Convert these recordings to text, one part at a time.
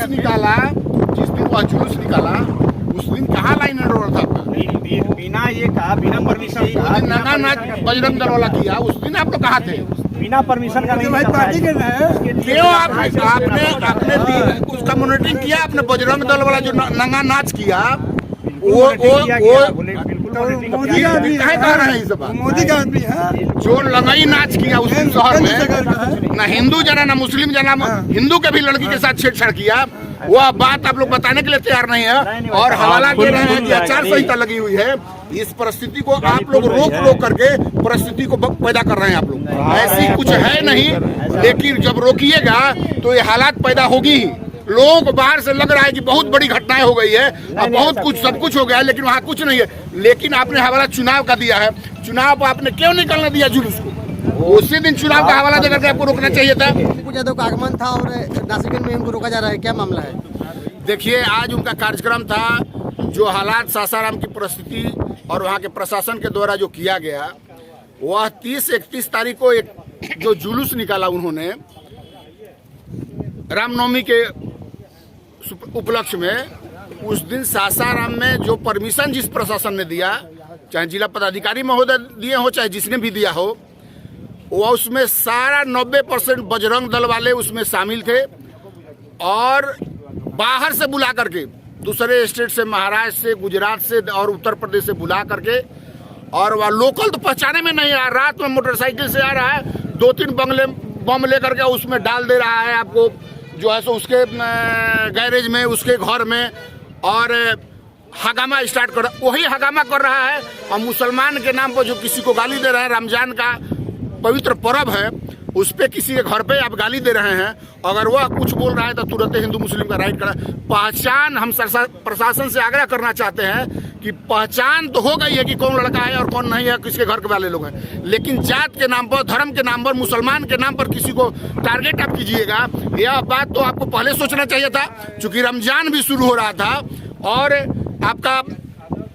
जुलूस निकाला, जिस दिन वह जुलूस निकाला उस दिन कहाँ लाइन एंड ऑर्डर था? बिना ये कहा, बिना परमिशन का नंगा नाच बजरंग दल वाला किया, उस दिन आप लोग कहाँ थे? बिना परमिशन का नहीं करता है। क्यों आपने उसका मॉनिटरिंग किया? आपने बजरंग दल वाला जो नंगा नाच किया वो मोदी का आदमी कह रहे हैं? सब मोदी का आदमी है जो लंगाई नाच किया उस दिन शहर में, ना हिंदू जना ना मुस्लिम जना, हिंदू के भी लड़की के साथ छेड़छाड़ किया, वह बात आप लोग बताने के लिए तैयार नहीं है और हवाला दे रहे हैं कि आचार संहिता लगी हुई है। इस परिस्थिति को आप लोग रोक करके परिस्थिति को पैदा कर रहे हैं। आप लोग ऐसी कुछ है नहीं, लेकिन जब रोकिएगा तो ये हालात पैदा होगी ही। लोगों को बाहर से लग रहा है कि बहुत बड़ी घटनाएं हो गई है और बहुत कुछ सब कुछ हो गया है, लेकिन वहाँ कुछ नहीं है। लेकिन आपने हवाला चुनाव का दिया है, चुनाव पर आपने क्यों निकलने दिया जुलूस को? उसी दिन चुनाव का हवाला देकर के आपको रोकना चाहिए था। यादव का आगमन था और नासिक में उनको रोका जा रहा है, क्या मामला है? देखिए, आज उनका कार्यक्रम था, जो हालात सासाराम की परिस्थिति और वहाँ के प्रशासन के द्वारा जो किया गया, वह 30-31 तारीख को एक जो जुलूस निकाला उन्होंने रामनवमी के उपलक्ष्य में, उस दिन सासाराम में जो परमिशन जिस प्रशासन ने दिया, चाहे जिला पदाधिकारी महोदय दिए हो चाहे जिसने भी दिया हो, वह उसमें सारा 90% बजरंग दल वाले उसमें शामिल थे और बाहर से बुला करके, दूसरे स्टेट से, महाराष्ट्र से, गुजरात से और उत्तर प्रदेश से बुला करके, और वह लोकल तो पहचाने में नहीं आ, रात में मोटरसाइकिल से आ रहा है, 2-3 बम लेकर के उसमें डाल दे रहा है आपको, जो है सो उसके गैरेज में, उसके घर में, और हगामा स्टार्ट कर, वही हगामा कर रहा है। और मुसलमान के नाम पर जो किसी को गाली दे रहे हैं, रमजान का पवित्र पर्व है, उस पे किसी के घर पे आप गाली दे रहे हैं, अगर वह कुछ बोल रहा है तो तुरंत हिंदू मुस्लिम का राइट करा। पहचान हम प्रशासन से आग्रह करना चाहते हैं कि पहचान तो हो गई है कि कौन लड़का है और कौन नहीं है, किसके घर के वाले लोग हैं, लेकिन जात के नाम पर, धर्म के नाम पर, मुसलमान के नाम पर किसी को टारगेट आप कीजिएगा, यह बात तो आपको पहले सोचना चाहिए था। चूंकि रमजान भी शुरू हो रहा था और आपका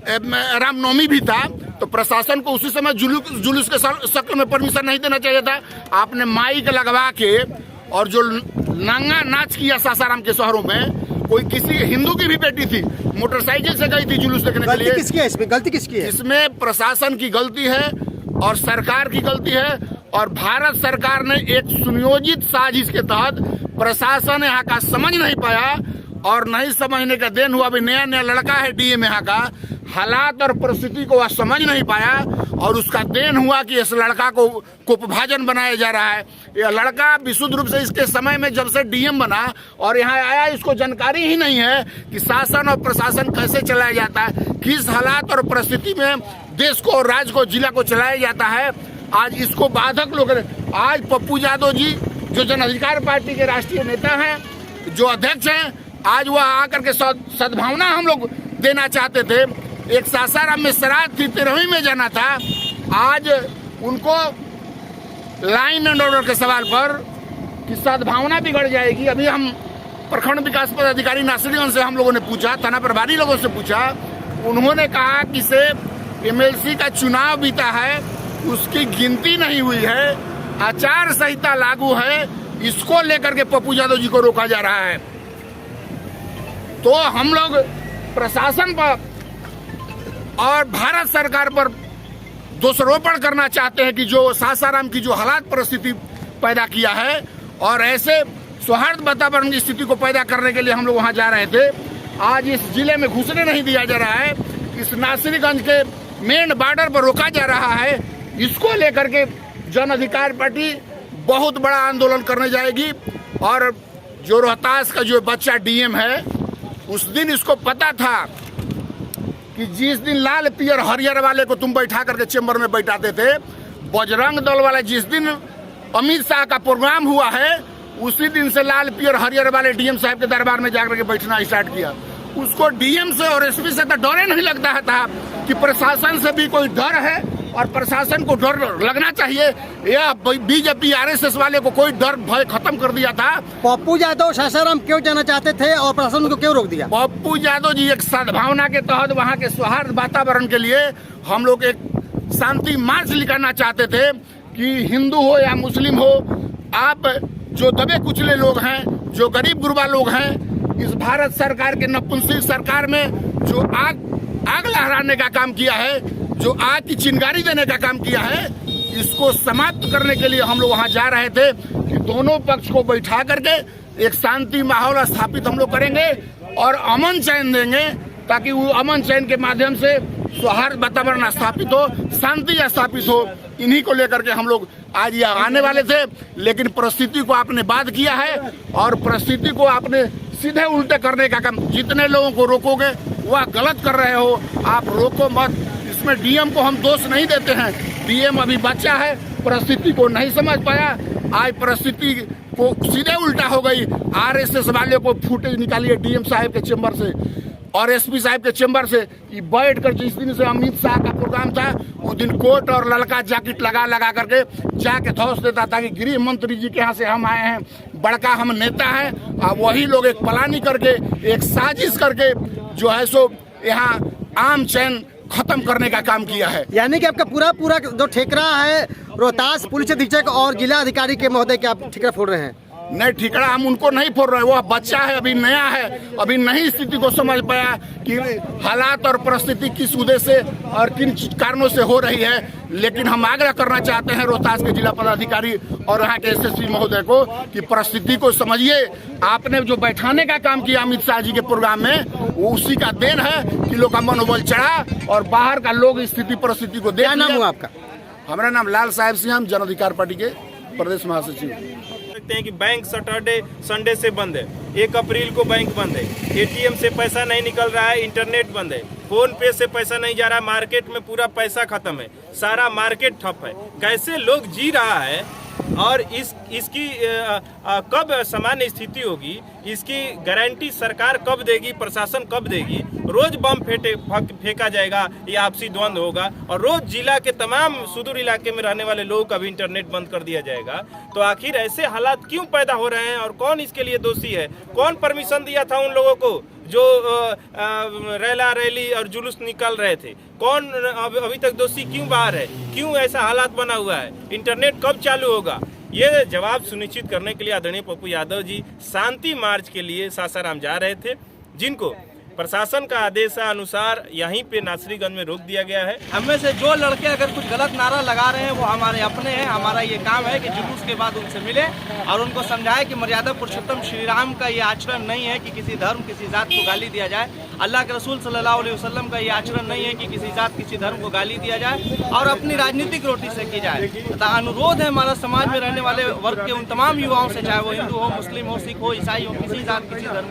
रामनवमी भी था, तो प्रशासन को उसी समय जुलूस के शक्ल में परमिशन नहीं देना चाहिए था। आपने माइक लगवा के और जो नंगा नाच किया सासाराम के शहरों में, कोई किसी हिंदू की भी बेटी थी, मोटरसाइकिल से गई थी जुलूस देखने के लिए। किसकी है इसमें? गलती किसकी है? इसमें प्रशासन की गलती है और सरकार की गलती है, और भारत सरकार ने एक सुनियोजित साजिश के तहत प्रशासन यहाँ का समझ नहीं पाया, और नहीं समझने का देन हुआ। अभी नया नया लड़का है डीएम यहाँ का, हालात और परिस्थिति को वह समझ नहीं पाया, और उसका देन हुआ कि इस लड़का को कुपभाजन बनाया जा रहा है। यह लड़का विशुद्ध रूप से इसके समय में जब से डीएम बना और यहाँ आया, इसको जानकारी ही नहीं है कि शासन और प्रशासन कैसे चलाया जाता है, किस हालात और परिस्थिति में देश को और राज्य को, जिला को चलाया जाता है। आज इसको बाधक लोग, आज पप्पू यादव जी जो जन अधिकार पार्टी के राष्ट्रीय नेता हैं, जो अध्यक्ष हैं, आज वह आकर के सद्भावना हम लोग देना चाहते थे। एक सासाराम में श्राद्ध थी, 13वीं में जाना था, आज उनको लाइन एंड ऑर्डर के सवाल पर कि सद्भावना बिगड़ जाएगी। अभी हम प्रखंड विकास पदाधिकारी नासिरगंज से हम लोगों ने पूछा, थाना प्रभारी लोगों से पूछा, उन्होंने कहा कि से एमएलसी का चुनाव बीता है, उसकी गिनती नहीं हुई है, आचार संहिता लागू है, इसको लेकर के पप्पू यादव जी को रोका जा रहा है। तो हम लोग प्रशासन पर और भारत सरकार पर दोषारोपण करना चाहते हैं कि जो सासाराम की जो हालात परिस्थिति पैदा किया है, और ऐसे सौहार्द वातावरण की स्थिति को पैदा करने के लिए हम लोग वहां जा रहे थे। आज इस जिले में घुसने नहीं दिया जा रहा है, इस नासिरगंज के मेन बॉर्डर पर रोका जा रहा है। इसको लेकर के जन अधिकार पार्टी बहुत बड़ा आंदोलन करने जाएगी। और जो रोहतास का जो बच्चा डीएम है, उस दिन इसको पता था कि जिस दिन लाल पियर हरियर वाले को तुम बैठा करके चेंबर में बैठाते थे, बजरंग दल वाला जिस दिन अमित शाह का प्रोग्राम हुआ है, उसी दिन से लाल पियर हरियर वाले डीएम साहब के दरबार में जाकर के बैठना स्टार्ट किया। उसको डीएम से और एसपी से तो डर नहीं लगता था कि प्रशासन से भी कोई डर है, और प्रशासन को डर लगना चाहिए। यह बीजेपी आरएसएस वाले को कोई डर भय खत्म कर दिया था। पप्पू यादव सासाराम क्यों जाना चाहते थे और प्रशासन को क्यों रोक दिया? पप्पू यादव जी एक सद्भावना के तहत वहाँ के सौहार्द वातावरण के लिए हम लोग एक शांति मार्च निकालना चाहते थे कि हिंदू हो या मुस्लिम हो, आप जो दबे कुचले लोग हैं, जो गरीब गुरबा लोग हैं, इस भारत सरकार के नपुंसक सरकार में जो आग लहराने का काम किया है, जो आग की चिंगारी देने का काम किया है, इसको समाप्त करने के लिए हम लोग वहां जा रहे थे कि दोनों पक्ष को बैठा करके एक शांति माहौल स्थापित हम लोग करेंगे और अमन चैन देंगे, ताकि वो अमन चैन के माध्यम से सौहार्द वातावरण स्थापित हो, शांति स्थापित हो। इन्हीं को लेकर के हम लोग आज यहाँ आने वाले थे, लेकिन परिस्थिति को आपने बात किया है और परिस्थिति को आपने सीधे उल्टे करने का काम, जितने लोगों को रोकोगे वह गलत कर रहे हो, आप रोको मत। इसमें डीएम को हम दोष नहीं देते हैं, डीएम अभी बच्चा है, परिस्थिति को नहीं समझ पाया, आज परिस्थिति को सीधे उल्टा हो गई। आरएसएस वाले को फुटेज निकालिए डीएम साहब के चेंबर से और एसपी साहब के चेंबर से, ये बैठ कर जिस दिन से अमित शाह का प्रोग्राम था उस दिन कोट और ललका जैकेट लगा करके जाके धौस देता था कि गृह मंत्री जी के यहाँ से हम आए हैं, बड़का हम नेता हैं। और वही लोग एक प्लानिंग करके, एक साजिश करके जो है सो यहाँ आम चैन खत्म करने का काम किया है। यानी कि आपका पूरा जो ठेकरा है रोहतास पुलिस अधीक्षक और जिला अधिकारी के महोदय के आप ठेकरा फोड़ रहे हैं? नहीं, ठिकरा हम उनको नहीं फोड़ रहे हैं, वह बच्चा है, अभी नया है, अभी नई स्थिति को समझ पाया कि हालात और परिस्थिति किस उद्देश्य से और किन कारणों से हो रही है। लेकिन हम आग्रह करना चाहते हैं रोहतास के जिला पदाधिकारी और यहाँ के एसएसपी महोदय को कि परिस्थिति को समझिए। आपने जो बैठाने का काम किया अमित शाह जी के प्रोग्राम में, वो उसी का देन है कि लोग का मनोबल चढ़ा और बाहर का लोग स्थिति परिस्थिति को देख। नाम हुआ आपका? हमारा नाम लाल साहेब सिंह, हम जन अधिकार पार्टी के प्रदेश महासचिव हैं कि बैंक सैटरडे संडे से बंद है, 1 अप्रैल को बैंक बंद है, एटीएम से पैसा नहीं निकल रहा है, इंटरनेट बंद है, फोन पे से पैसा नहीं जा रहा, मार्केट में पूरा पैसा खत्म है, सारा मार्केट ठप है। कैसे लोग जी रहा है और इसकी कब सामान्य स्थिति होगी, इसकी गारंटी सरकार कब देगी, प्रशासन कब देगी? रोज बम फेंका जाएगा, ये आपसी द्वंद्व होगा और रोज जिला के तमाम सुदूर इलाके में रहने वाले लोगों का भी इंटरनेट बंद कर दिया जाएगा। तो आखिर ऐसे हालात क्यों पैदा हो रहे हैं और कौन इसके लिए दोषी है? कौन परमिशन दिया था उन लोगों को जो रैला रैली और जुलूस निकल रहे थे? कौन अभी तक दोषी क्यों बाहर है? क्यों ऐसा हालात बना हुआ है? इंटरनेट कब चालू होगा? ये जवाब सुनिश्चित करने के लिए आदरणीय पप्पू यादव जी शांति मार्च के लिए सासाराम जा रहे थे, जिनको प्रशासन का आदेश अनुसार यहीं पे नासरीगंज में रोक दिया गया है। हमें से जो लड़के अगर कुछ गलत नारा लगा रहे हैं वो हमारे अपने हैं। हमारा ये काम है कि जुलूस के बाद उनसे मिले और उनको समझाए कि मर्यादा पुरुषोत्तम श्री राम का ये आचरण नहीं है कि किसी धर्म किसी जात को गाली दिया जाए। अल्लाह के रसूल सल्लल्लाहु अलैहि वसल्लम का ये आचरण नहीं है कि किसी जात किसी धर्म को गाली दिया जाए और अपनी राजनीतिक रोटी से की जाए। तथा अनुरोध है हमारा समाज में रहने वाले वर्ग के उन तमाम युवाओं से, चाहे वो हिंदू हो, मुस्लिम हो, सिख हो, ईसाई हो, किसी जात किसी धर्म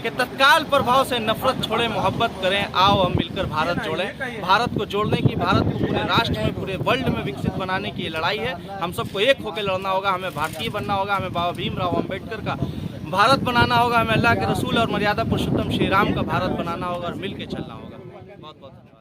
के तत्काल प्रभाव से नफरत छोड़ें, मोहब्बत करें। आओ हम मिलकर भारत जोड़ें। भारत को जोड़ने की, भारत को पूरे राष्ट्र में, पूरे वर्ल्ड में विकसित बनाने की ये लड़ाई है। हम सबको एक होकर लड़ना होगा। हमें भारतीय बनना होगा, हमें बाबा भीमराव अम्बेडकर का भारत बनाना होगा, हमें अल्लाह के रसूल और मर्यादा पुरुषोत्तम श्री राम का भारत बनाना होगा और मिल के चलना होगा। बहुत बहुत धन्यवाद।